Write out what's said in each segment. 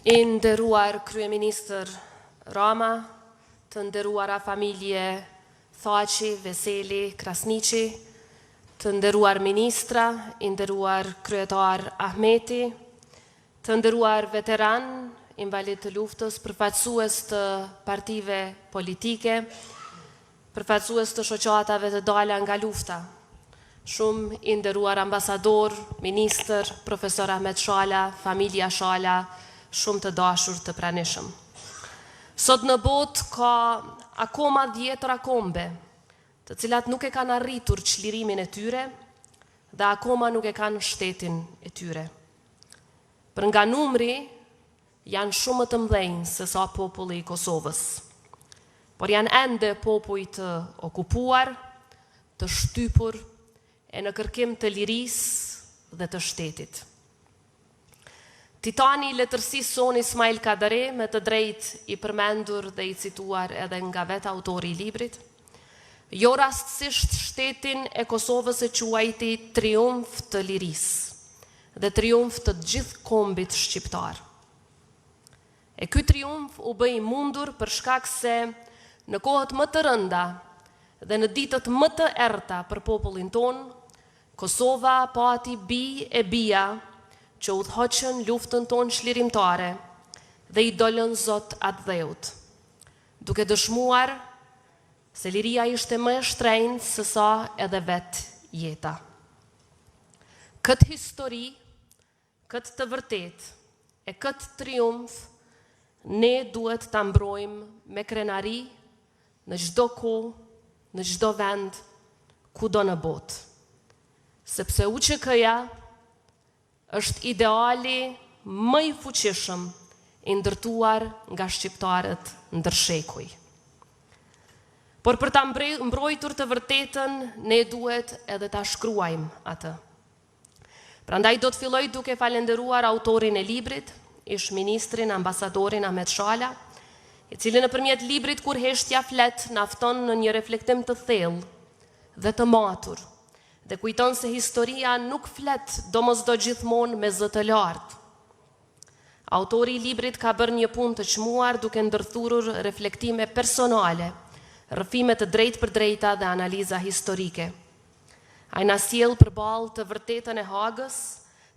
I nderuar kryeministër Rama, të nderuara familje Thaçi, Veseli, Krasniqi, të nderuar ministra, i nderuar kryetar Ahmeti, të nderuar veteran, invalid të luftës, përfaqësues të partive politike, përfaqësues të shoqatave të dala nga lufta, shumë i nderuar ambasador, ministër, profesor Ahmet Shala, familja Shala, shumë të dashur të pranishëm. Sot në botë ka akoma 10 kombe, të cilat nuk e kanë arritur çlirimin e tyre dhe akoma nuk e kanë shtetin e tyre. Për nga numri, janë shumë më të mëdhenj se sa populli i Kosovës, por janë ende popull të okupuar, të shtypur e në kërkim të lirisë dhe të shtetit. Titani i letërsisë son Ismail Kadare, me të drejtë i përmendur dhe i cituar edhe nga vetë autori i librit, jo rastësisht shtetin e Kosovës e quajti triumf të lirisë dhe triumf të gjithë kombit shqiptar. E ky triumf u bë i mundur për shkak se në kohët më të rënda dhe në ditët më të errta për popullin ton, Kosova pati bij e bija që udhëhoqën luftën tonë çlirimtare dhe i dolën Zot atë dheut, duke dëshmuar se liria ishte më e shtrenjtë se sa edhe vetë jeta. Këtë histori, këtë të vërtet, e këtë triumf, ne duhet ta mbrojmë me krenari në çdo kohë, në çdo vend, kudo në botë. Sepse UÇK-ja është ideali më i fuqishëm i ndërtuar nga shqiptarët ndër shekuj. Por për ta mbrojtur të vërtetën, ne duhet edhe ta shkruajmë atë. Prandaj do të filloj duke falenderuar autorin e librit, ish ministrin, ambasadorin Ahmet Shala, i cili nëpërmjet librit kur heshtja flet na fton në një reflektim të thellë dhe të matur, dhe kujton se historia nuk flet domosdo gjithmonë me zë të lartë. Autori i librit ka bërë një punë të çmuar duke ndërthurur reflektime personale, rrëfime të drejtë për drejta dhe analiza historike. Ai na sjell përballë të vërtetën e Hagës,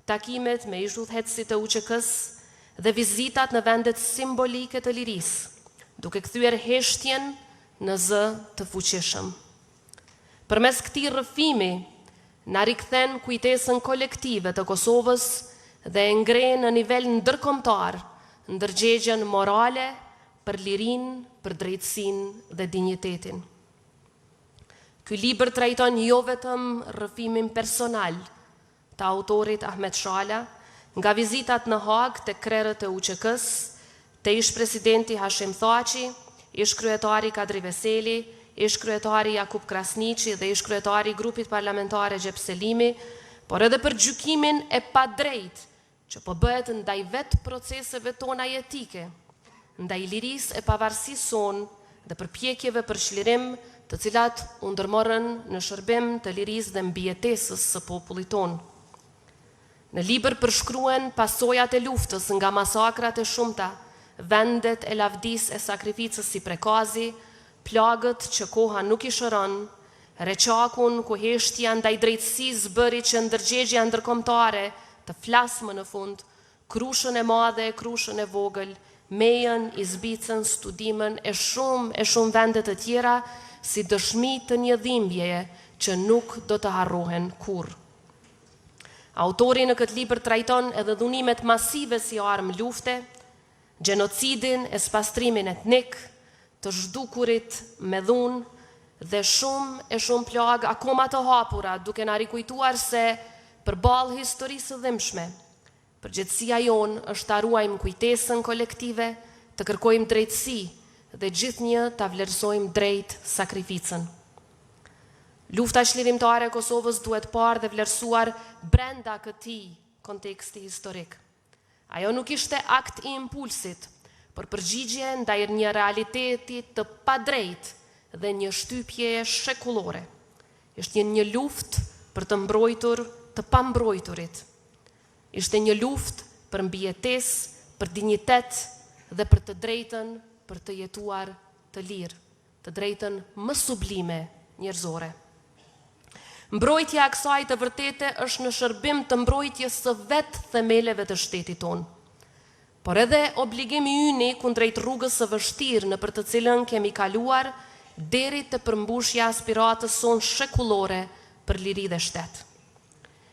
takimet me ish-udhëheqësit të UÇK-s dhe vizitat në vendet simbolike të lirisë, duke kthyer heshtjen në zë të fuqishëm. Përmes këtij rrëfimi, na rikthen kujtesën kolektive të Kosovës dhe e ngren në nivel ndërkombëtar ndërgjegjen morale për lirinë, për drejtësinë dhe dinjitetin. Ky libër trajton jo vetëm rrëfimin personal të autorit Ahmet Shala, nga vizitat në Hagë te krerët e UÇK-s, te ish-presidenti Hashim Thaçi, ish-kryetari Kadri Veseli, ish-kryetari Jakub Krasniqi dhe ish-kryetari i grupit parlamentare Xhep Selimi, por edhe për gjykimin e padrejtë që po bëhet ndaj vetë proceseve tona jetike, ndaj lirisë e pavarësisë son dhe përpjekjeve për çlirim, të cilat u ndërmorën në shërbim të lirisë dhe mbijetesës së popullit ton. Në libër përshkruen pasojat e luftës nga masakrat e shumta, vendet e lavdisë e sakrificës si Prekazi, plagët që koha nuk i shëron, reçakun ku heshtja ndaj drejtësisë bëri që ndërgjegja ndërkombëtare të flasë më në fund, krushën e madhe e krushën e vogël, Mejën, Izbicën, Studimin e shumë vende të tjera si dëshmi të një dhimbjeje që nuk do të harrohen kurrë. Autori në këtë libër trajton edhe dhunimet masive si armë lufte, gjenocidin e spastrimin etnik, të zhdukurit me dhunë dhe shumë plagë akoma të hapura, duke na rikujtuar se përballë historisë së dhimbshme, përgjegjësia jonë është ta ruajmë kujtesën kolektive, të kërkojmë drejtësi dhe gjithnjë ta vlerësojmë drejt sakrificën. Lufta çlirimtare e Kosovës duhet parë dhe vlerësuar brenda këtij konteksti historik. Ajo nuk ishte akt i impulsit, por përgjigje ndaj një realiteti të padrejtë dhe një shtypje shekullore. Ishte një luftë për të mbrojtur të pambrojturit. Ishte një luftë për mbijetesë, për dinjitet dhe për të drejtën për të jetuar të lirë, të drejtën më sublime njerëzore. Mbrojtja e kësaj të vërtete është në shërbim të mbrojtjes së vetë themeleve të shtetit tonë, por edhe obligimi yni kundrejt rrugës së vështirë në për të cilën kemi kaluar deri të përmbushja aspiratës sonë shekullore për liri dhe shtet.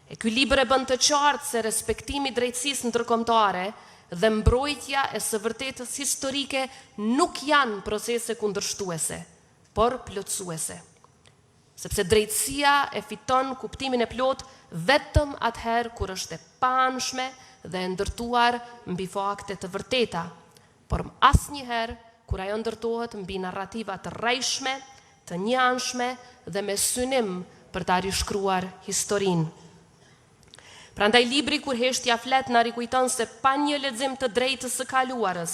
E ky libër e bën të qartë se respektimi drejtësisë ndërkombëtare dhe mbrojtja e së vërtetës historike nuk janë procese kundërshtuese, por plotësuese. Sepse drejtësia e fiton kuptimin e plot vetëm atëherë kur është e paanshme dhe e ndërtuar mbi fakte të vërteta, por asnjëherë kur ajo ndërtohet mbi narrativa të rrejshme, të njanshme dhe me synim për ta rishkruar historinë. Prandaj libri kur heshtja flet na rikujton se pa një lexim të drejtës së kaluarës,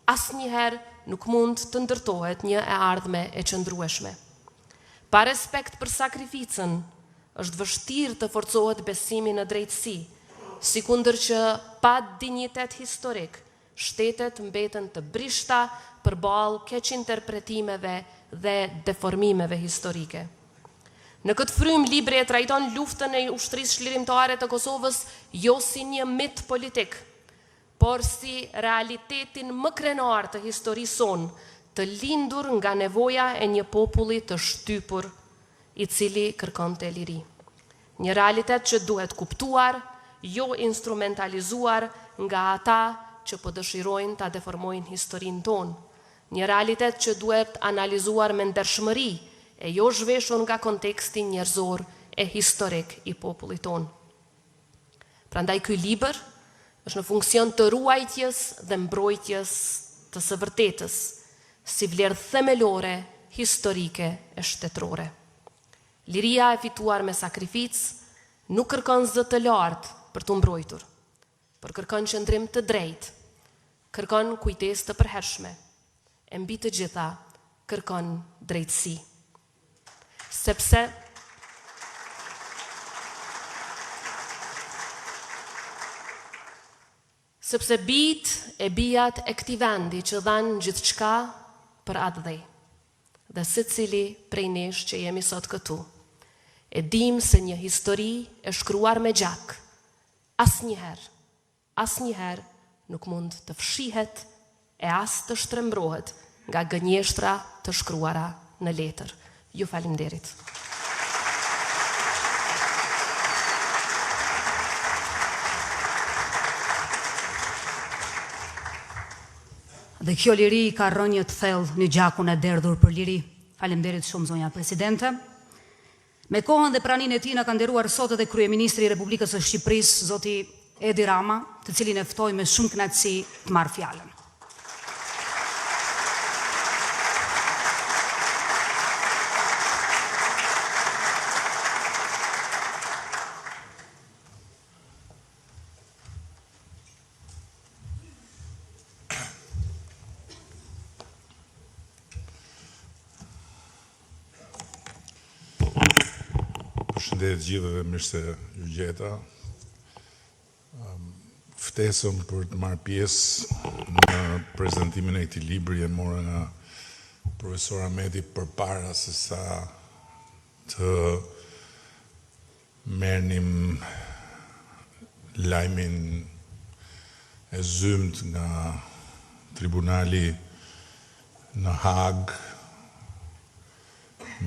asnjëherë nuk mund të ndërtohet një e ardhme e qëndrueshme. Pa respekt për sakrificën, është vështirë të forcohet besimi në drejtësi, sikundër që pa dinjitet historik, shtetet mbeten të brishta përballë keq interpretimeve dhe deformimeve historike. Në këtë frym, libri e trajton luftën e ushtrisë çlirimtare të Kosovës jo si një mit politik, por si realitetin më krenar të historisë sonë, të lindur nga nevoja e një populli të shtypur, i cili kërkonte liri. Një realitet që duhet kuptuar, jo instrumentalizuar nga ata që po dëshirojnë ta deformojnë historinë tonë. Një realitet që duhet analizuar me ndershmëri, e jo zhveshur nga konteksti njerëzor e historik i popullit tonë. Prandaj ky libër është në funksion të ruajtjes dhe mbrojtjes të së vërtetës, si vlerë themelore, historike e shtetërore. Liria e fituar me sakrificë nuk kërkon zë të lartë për të mbrojtur, por kërkon qëndrim të drejtë, kërkon kujtesë të përhershme, e mbi të gjitha kërkon drejtësi. Sepse bijt e bijat e këtij vendi që dhanë gjithçka për atë dhej, dhe secili prej nesh që jemi sot këtu, e dim se një histori e shkruar me gjak, asnjëherë nuk mund të fshihet e as të shtrembrohet nga gënjeshtra të shkruara në letër. Ju faleminderit. Dhe kjo liri ka rënje të thellë në gjakun e derdhur për liri. Faleminderit shumë zonja presidente. Me kohën dhe praninë e tij na ka nderuar sot edhe kryeministri i Republikës së Shqipërisë, zoti Edi Rama, të cilin e ftoj me shumë kënaqësi të marrë fjalën. Përshëndetje gjithë dhe mirë se ju gjeta. Ftesëm për të marrë pjesë në prezantimin e këtij libri e morë nga profesor Ahmeti përpara se sa të merrnim lajmin e zymt nga tribunali në Hag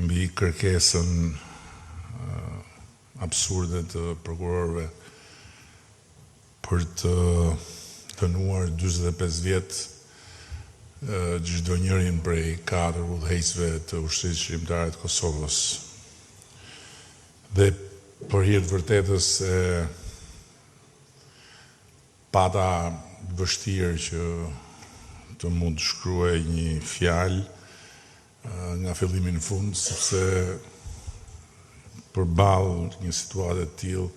mbi kërkesën absurde të prokurorëve për të dënuar 45 vjet çdo njërin prej 4 udhëheqësve të ushtrisë shqiptare të Kosovës. Dhe për hir të vërtetës pata vështirë që të mund të shkruaj një fjalë nga fillimi në fund, sepse përballë një situate të tillë,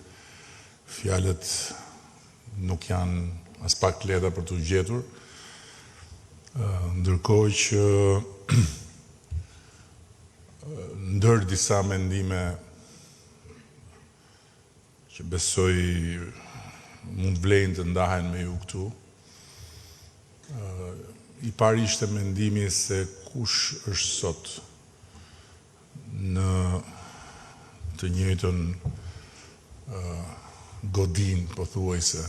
fjalët nuk janë as pak të lehta për t'u gjetur, ndërkohë që ndër disa mendime që besoj mund vlejnë të ndahen me ju këtu, I pari ishte mendimi se kush është sot në të njëjtën godin, pothuajse,